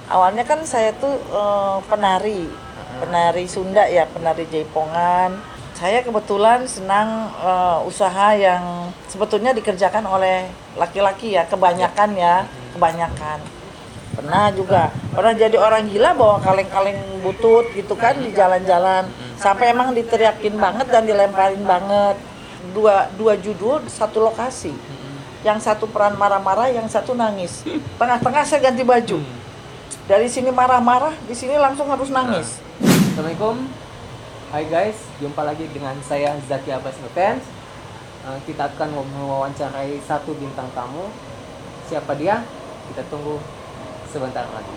Awalnya kan saya tuh penari Sunda ya, penari Jaipongan. Saya kebetulan senang usaha yang sebetulnya dikerjakan oleh laki-laki ya, kebanyakan ya, kebanyakan. Pernah jadi orang gila bawa kaleng-kaleng butut gitu kan di jalan-jalan. Sampai emang diteriakin banget dan dilemparin banget. Dua judul satu lokasi. Yang satu peran marah-marah, yang satu nangis. Tengah-tengah saya ganti baju. Dari sini marah-marah, di sini langsung harus nangis. Assalamualaikum. Hai guys, jumpa lagi dengan saya Zaki Abbas Nurfans. Kita akan mewawancarai satu bintang tamu. Siapa dia? Kita tunggu sebentar lagi.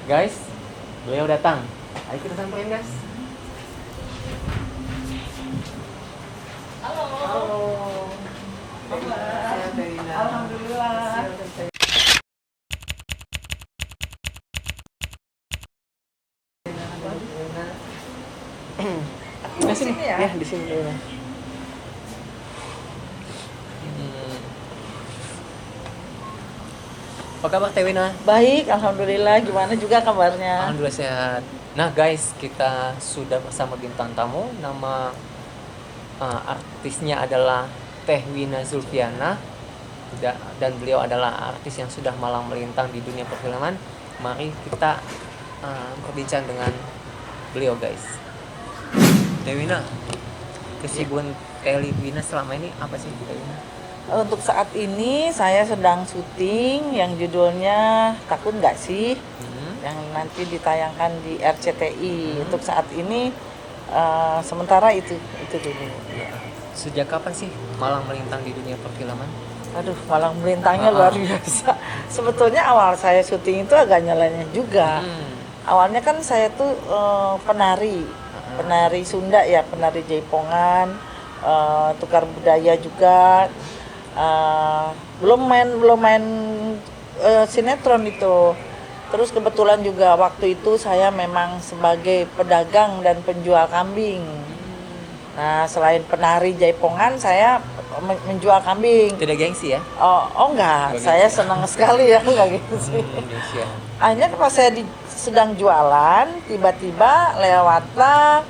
Guys, beliau datang. Ayo kita samperin guys. Halo. Halo. Alhamdulillah. Di sini ya? Ya, di sini dulu. Apa kabar Teh Wina? Baik, alhamdulillah. Gimana juga kabarnya? Alhamdulillah sehat. Nah guys, kita sudah bersama bintang tamu. Nama artisnya adalah Teh Wina Zulfiana, dan beliau adalah artis yang sudah malang melintang di dunia perfilman. Mari kita berbincang dengan beliau guys. Teh Wina, kesibukan Teh Wina selama ini apa sih Teh Wina? Untuk saat ini saya sedang syuting yang judulnya Takut Nggak Sih? Yang nanti ditayangkan di RCTI. Untuk saat ini sementara itu dulu. Sejak kapan sih malang melintang di dunia perfilman? Aduh, malang melintangnya luar biasa. Sebetulnya awal saya syuting itu agak nyalanya juga. Awalnya kan saya tuh penari Sunda ya, penari Jaipongan, tukar budaya juga. Belum main sinetron itu. Terus kebetulan juga waktu itu saya memang sebagai pedagang dan penjual kambing. Nah, selain penari Jaipongan, saya menjual kambing. Tidak gengsi ya? Oh enggak, saya senang sekali ya, enggak gitu sih. Indonesia. Akhirnya pas saya sedang jualan, tiba-tiba lewatlah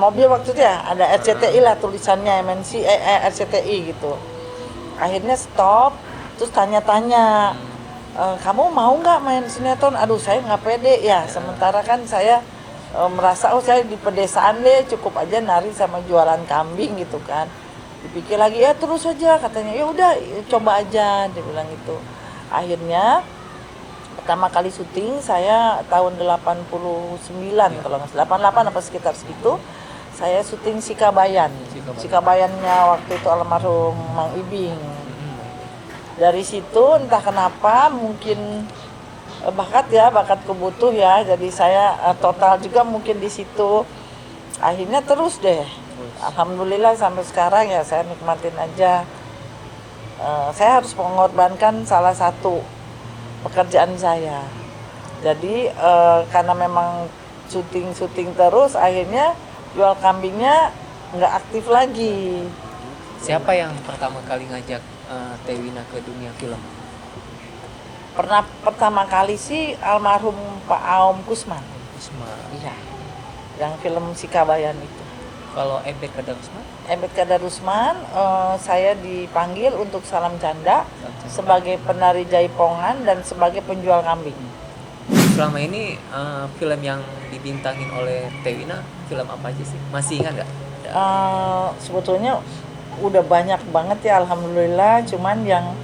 mobil waktu itu ya, ada RCTI lah tulisannya MNC RCTI gitu. Akhirnya stop, terus tanya-tanya, kamu mau nggak main sinetron? Aduh, saya nggak pede ya. Sementara kan saya merasa saya di pedesaan deh, cukup aja nari sama jualan kambing gitu kan. Dipikir lagi ya terus aja katanya, ya udah coba aja, dia bilang gitu. Akhirnya pertama kali syuting saya tahun 89 kalau nggak salah, 88 apa sekitar segitu. Saya syuting Sikabayan. Sikabayannya waktu itu almarhum Mang Ibing. Dari situ entah kenapa mungkin bakat kebutuh ya. Jadi saya total juga mungkin di situ. Akhirnya terus deh. Alhamdulillah sampai sekarang ya saya nikmatin aja. Saya harus mengorbankan salah satu pekerjaan saya. Jadi karena memang syuting terus, akhirnya jual kambingnya nggak aktif lagi. Siapa yang pertama kali ngajak Teh Wina ke dunia film? Pertama kali sih almarhum Pak Aom Kusman. Iya. Yang film Sikabayan itu. Kalau Ebet Kadarusman? Ebet Kadarusman, saya dipanggil untuk Salam Canda sebagai penari Jaipongan dan sebagai penjual kambing. Selama ini film yang dibintangin oleh Teh Wina, film apa aja sih? Masih ingat nggak? Sebetulnya udah banyak banget ya, alhamdulillah. Cuman yang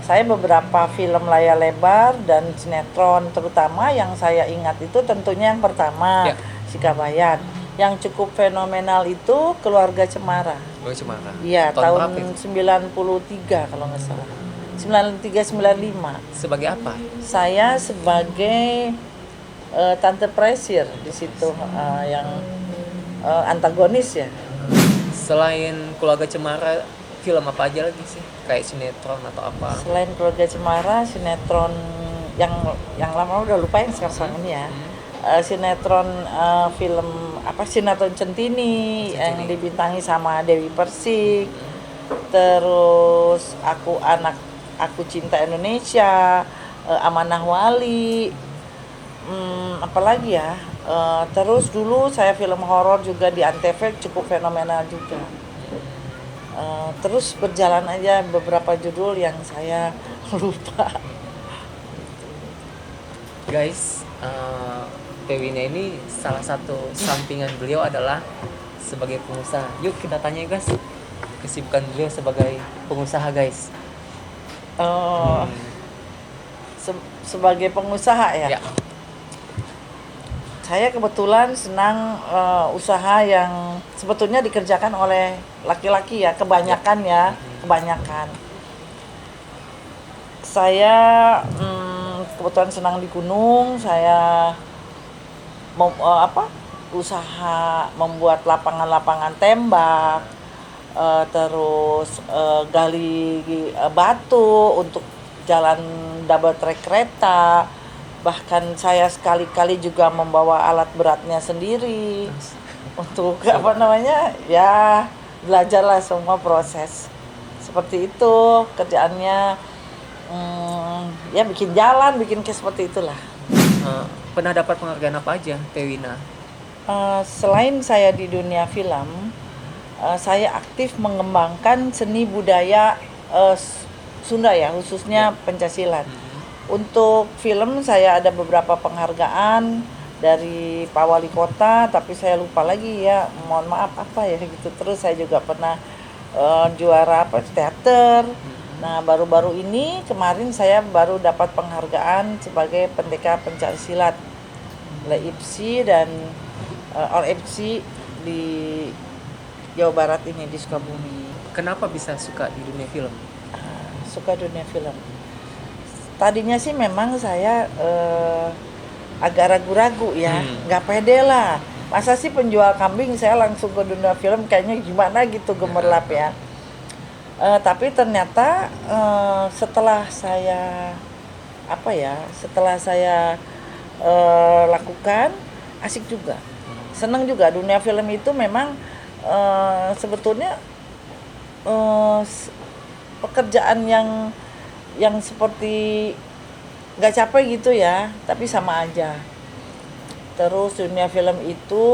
saya beberapa film layar lebar dan sinetron, terutama yang saya ingat itu tentunya yang pertama Sikabayan. Yang cukup fenomenal itu Keluarga Cemara. Keluarga Cemara. Iya, tahun 93 kalau nggak salah. 93-95. Sebagai apa? Saya sebagai Tante Presir di situ, yang antagonis ya. Selain Keluarga Cemara, film apa aja lagi sih? Kayak sinetron atau apa? Selain Keluarga Cemara, sinetron yang lama udah lupa yang sekarang ini ya. Sinetron sinetron Centini yang dibintangi sama Dewi Persik. terus aku cinta Indonesia, Amanah Wali, apalagi ya. Terus dulu saya film horor juga di Antv cukup fenomenal juga. Terus berjalan aja beberapa judul yang saya lupa. Guys, Tewina ini salah satu sampingan beliau adalah sebagai pengusaha. Yuk kita tanya guys, kesibukan beliau sebagai pengusaha guys. Sebagai pengusaha ya. Saya kebetulan senang usaha yang sebetulnya dikerjakan oleh laki-laki ya, kebanyakan. Saya kebetulan senang di gunung. Saya usaha membuat lapangan-lapangan tembak, terus gali batu untuk jalan double track kereta. Bahkan saya sekali-kali juga membawa alat beratnya sendiri untuk ya belajarlah semua proses seperti itu kerjaannya. Ya bikin jalan, bikin kayak seperti itulah. Pernah dapat penghargaan apa aja Tewina? Selain saya di dunia film, saya aktif mengembangkan seni budaya Sunda ya, khususnya pencaksilat. Untuk film saya ada beberapa penghargaan dari Pak Wali Kota, tapi saya lupa lagi ya, mohon maaf apa ya gitu. Terus saya juga pernah juara teater. Nah baru-baru ini kemarin saya baru dapat penghargaan sebagai pendekar pencaksilat LIPSI dan ORFC di Jawa Barat ini, di Sukabumi. Kenapa bisa suka di dunia film? Suka dunia film. Tadinya sih memang saya agak ragu-ragu ya, nggak pede lah. Masa sih penjual kambing saya langsung ke dunia film, kayaknya gimana gitu, gemerlap ya. Tapi ternyata setelah saya lakukan, asik juga, senang juga. Dunia film itu memang sebetulnya pekerjaan yang seperti nggak capek gitu ya, tapi sama aja. Terus dunia film itu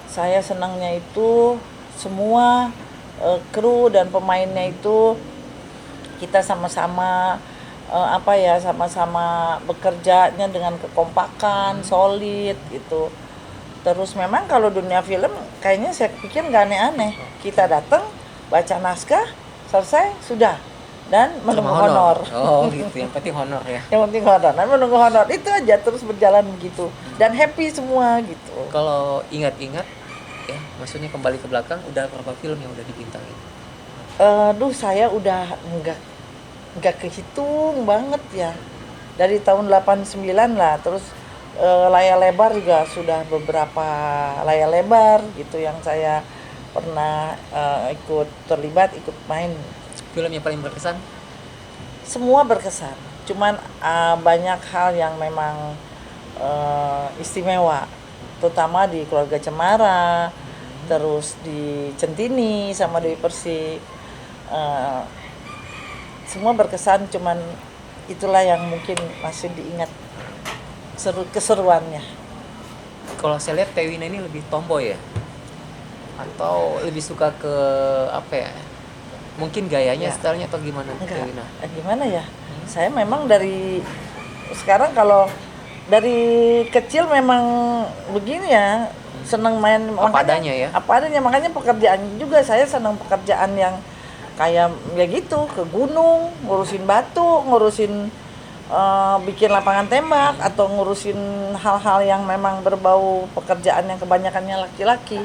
saya senangnya itu semua kru dan pemainnya itu kita sama-sama sama-sama bekerjanya dengan kekompakan, solid gitu. Terus memang kalau dunia film kayaknya saya pikir nggak aneh-aneh. Kita datang, baca naskah, selesai, sudah. Dan menunggu honor. Oh gitu, yang penting honor ya. Yang penting honor, dan menunggu honor. Itu aja, terus berjalan begitu. Dan happy semua gitu. Kalau ingat-ingat, ya maksudnya kembali ke belakang, udah berapa film yang udah dibintangin? Saya udah nggak kehitung banget ya. Dari tahun 89 lah, terus layar lebar juga sudah beberapa layar lebar gitu yang saya pernah ikut terlibat, ikut main. Film yang paling berkesan? Semua berkesan, cuman banyak hal yang memang istimewa, terutama di Keluarga Cemara, terus di Centini sama Dewi Persik. Semua berkesan, cuman itulah yang mungkin masih diingat keseruannya. Kalau saya lihat Tewina ini lebih tomboy ya, atau lebih suka ke apa ya? Mungkin gayanya, Ya. stylenya atau gimana? Tewina? Gimana ya? Saya memang dari sekarang kalau dari kecil memang begini ya, senang main Apa adanya ya? Apa adanya, makanya pekerjaan juga saya senang pekerjaan yang kayak ya gitu, ke gunung, ngurusin batu, ngurusin bikin lapangan tembak, atau ngurusin hal-hal yang memang berbau pekerjaan yang kebanyakannya laki-laki.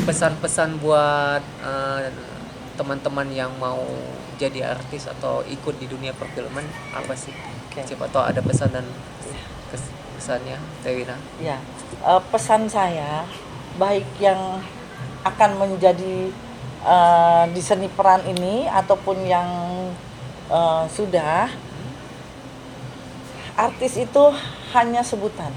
Pesan-pesan buat teman-teman yang mau jadi artis atau ikut di dunia perfilman apa sih? Siapa tahu ada pesan dan kesannya Tewina. Ya, pesan saya baik yang akan menjadi di seni peran ini ataupun yang sudah, artis itu hanya sebutan.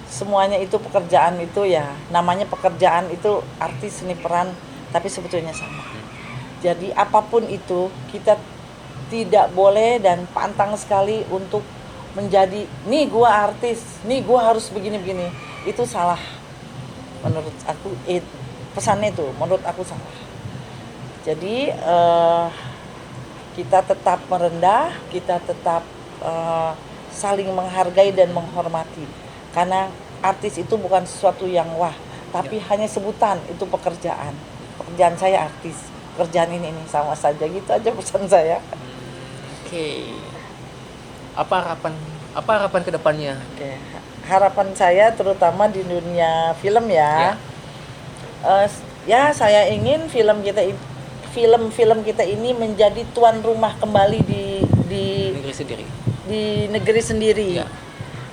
semuanya itu pekerjaan itu ya, namanya pekerjaan itu artis seni peran, tapi sebetulnya sama. Jadi apapun itu kita tidak boleh dan pantang sekali untuk menjadi nih gua artis, nih gua harus begini-begini. Itu salah. Menurut aku pesannya itu menurut aku salah. Jadi kita tetap merendah, kita tetap saling menghargai dan menghormati. Karena artis itu bukan sesuatu yang wah, tapi hanya sebutan, itu pekerjaan. Pekerjaan saya artis, pekerjaan ini sama saja, gitu aja pesan saya. Oke. Apa harapan kedepannya? Oke. Harapan saya terutama di dunia film ya. Ya saya ingin film kita ini menjadi tuan rumah kembali di Negeri sendiri. di negeri sendiri. Ya.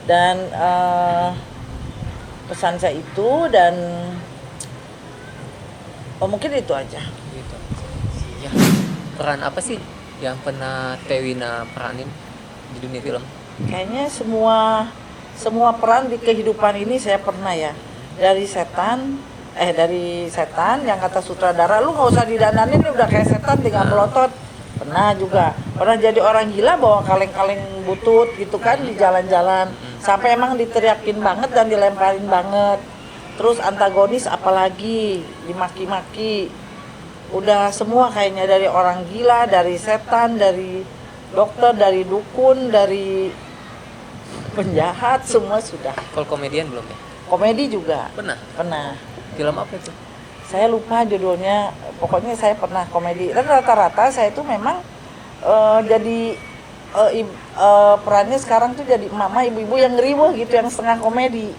Dan pesan saya itu dan mungkin itu aja. Gitu. Ya. Peran apa sih yang pernah Teh Wina peranin di dunia film? Kayaknya semua peran di kehidupan ini saya pernah ya. Dari setan yang kata sutradara, lu nggak usah didandanin, ini udah kayak setan tinggal melotot. Pernah juga, pernah jadi orang gila bawa kaleng-kaleng butut gitu kan di jalan-jalan, sampai emang diteriakin banget dan dilemparin banget. Terus antagonis apalagi dimaki-maki, udah semua kayaknya, dari orang gila, dari setan, dari dokter, dari dukun, dari penjahat, semua sudah. Kalau komedian belum ya? Komedi juga Pernah. Film apa itu? Saya lupa judulnya, pokoknya saya pernah komedi. Dan rata-rata saya itu memang jadi perannya sekarang tuh jadi mama, ibu-ibu yang riweuh gitu, yang setengah komedi.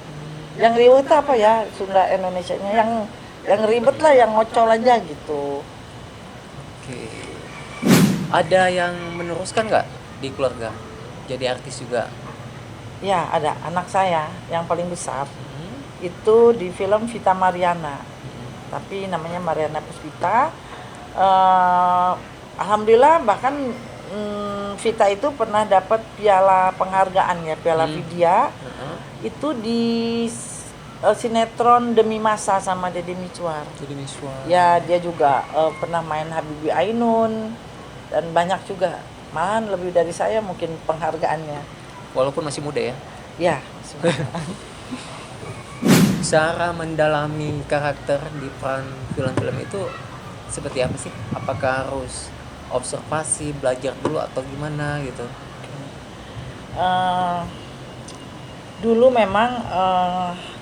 Yang riweuh itu apa ya, Sunda Indonesianya, yang ribet lah, yang ngocol aja gitu. Oke. Ada yang meneruskan nggak di keluarga? Jadi artis juga? Ya ada, anak saya yang paling besar itu di film Vita Mariana, tapi namanya Mariana Puspita. Alhamdulillah, bahkan Vita itu pernah dapat piala penghargaan ya, piala Vidya. Itu di sinetron Demi Masa sama Deddy Mizwar. Ya dia juga pernah main Habibie Ainun dan banyak juga, malahan lebih dari saya mungkin penghargaannya. Walaupun masih muda ya? Ya. Cara mendalami karakter di peran film-film itu seperti apa sih? Apakah harus observasi, belajar dulu atau gimana gitu? Dulu memang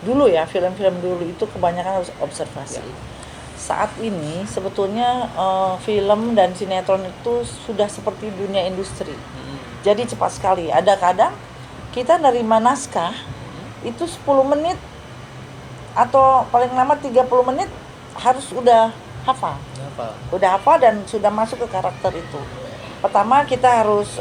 dulu ya, film-film dulu itu kebanyakan harus observasi. Saat ini sebetulnya film dan sinetron itu sudah seperti dunia industri. Jadi cepat sekali. Ada kadang kita nerima naskah itu 10 menit atau paling lama 30 menit harus udah hafal. Udah hafal dan sudah masuk ke karakter itu. Pertama kita harus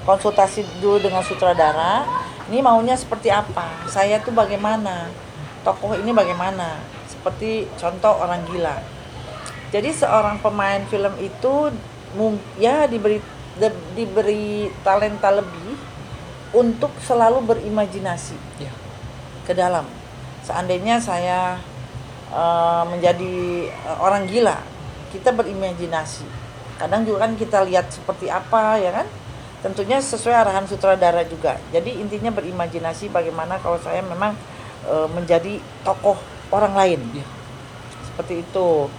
konsultasi dulu dengan sutradara. Ini maunya seperti apa? Saya tuh bagaimana? Tokoh ini bagaimana? Seperti contoh orang gila. Jadi seorang pemain film itu ya diberi talenta lebih untuk selalu berimajinasi ke dalam. Seandainya saya menjadi orang gila, kita berimajinasi. Kadang juga kan kita lihat seperti apa ya kan, tentunya sesuai arahan sutradara juga. Jadi intinya berimajinasi bagaimana kalau saya memang menjadi tokoh orang lain, seperti itu.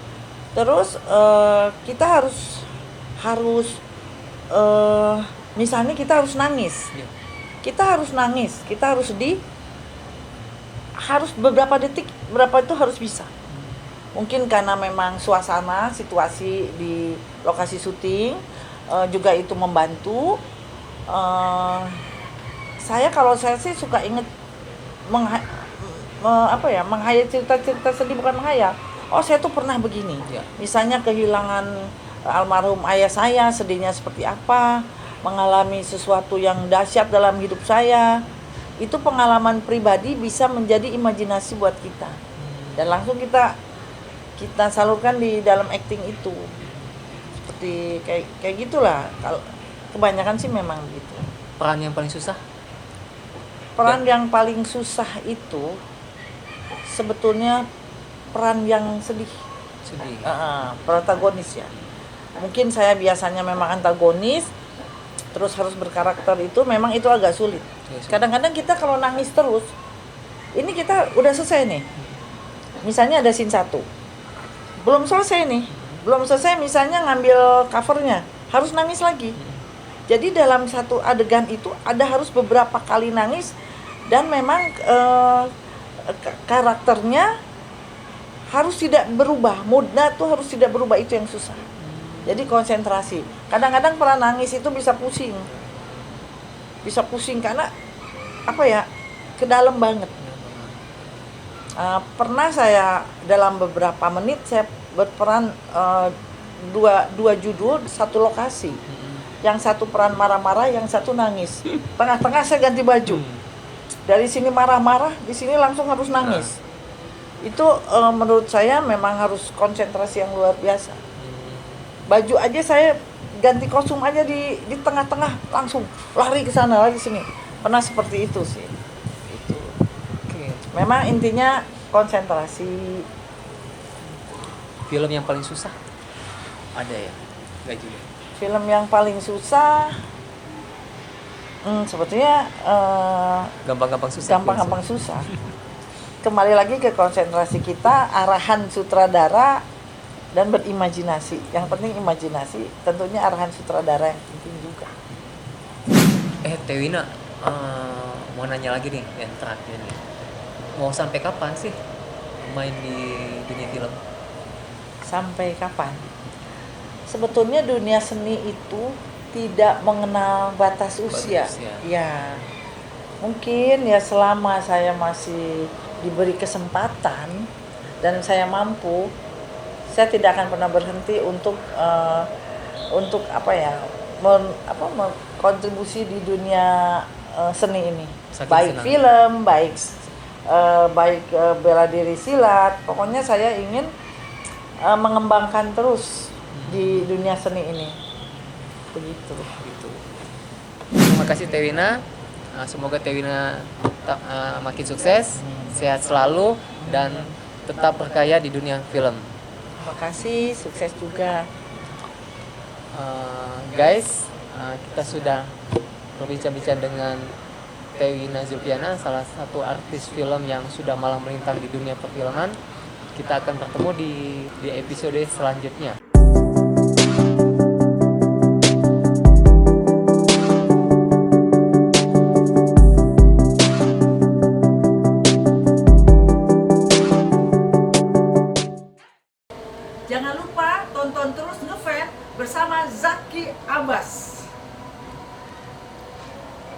Terus kita harus misalnya kita harus nangis, kita harus sedih, harus beberapa detik, berapa itu harus bisa. Mungkin karena memang suasana, situasi di lokasi syuting juga itu membantu. Kalau saya sih suka inget menghayal cerita-cerita sedih, bukan menghayal. Oh saya tuh pernah begini. Misalnya kehilangan almarhum ayah saya, sedihnya seperti apa, mengalami sesuatu yang dahsyat dalam hidup saya. Itu pengalaman pribadi bisa menjadi imajinasi buat kita, dan langsung kita salurkan di dalam acting itu. Seperti kayak gitulah. Kalau kebanyakan sih memang gitu. Peran yang paling susah? Peran yang paling susah itu sebetulnya peran yang sedih. Sedih. Protagonis ya. Mungkin saya biasanya memang antagonis, terus harus berkarakter, itu memang itu agak sulit. Kadang-kadang kita kalau nangis terus, ini kita udah selesai nih. Misalnya ada scene 1, belum selesai nih, belum selesai misalnya ngambil covernya, harus nangis lagi. Jadi dalam satu adegan itu ada harus beberapa kali nangis, dan memang karakternya harus tidak berubah, moodnya tuh harus tidak berubah, itu yang susah. Jadi konsentrasi. Kadang-kadang peran nangis itu bisa pusing karena apa ya, ke dalam banget. Pernah saya dalam beberapa menit saya berperan dua judul satu lokasi. Yang satu peran marah-marah, yang satu nangis. Tengah-tengah saya ganti baju. Dari sini marah-marah, di sini langsung harus nangis. Itu menurut saya memang harus konsentrasi yang luar biasa. Baju aja saya ganti kostum aja di tengah-tengah, langsung lari ke sana, lari ke sini. Pernah seperti itu sih. Itu. Oke. Memang intinya konsentrasi. Film yang paling susah ada ya? Enggak juga. Film yang paling susah, sebetulnya Gampang-gampang susah. gampang-gampang susah. Kembali lagi ke konsentrasi kita, arahan sutradara, dan berimajinasi. Yang penting imajinasi, tentunya arahan sutradara yang penting juga. Teh Wina, mau nanya lagi nih yang terakhir nih. Mau sampai kapan sih main di dunia film? Sampai kapan? Sebetulnya dunia seni itu tidak mengenal batas usia. Ya, mungkin ya selama saya masih diberi kesempatan dan saya mampu, saya tidak akan pernah berhenti untuk kontribusi di dunia seni ini. Saking baik senang. Film, baik bela diri silat. Pokoknya saya ingin mengembangkan terus di dunia seni ini. Begitu. Gitu. Terima kasih Teh Wina. Semoga Teh Wina makin sukses, sehat selalu, dan tetap berkarya di dunia film. Terima kasih, sukses juga. Guys, kita sudah berbincang-bincang dengan Teh Wina Zulfiana, salah satu artis film yang sudah malang melintang di dunia perfilman. Kita akan bertemu di episode selanjutnya. Jangan lupa tonton terus Ngefan bersama Zaki Abbas.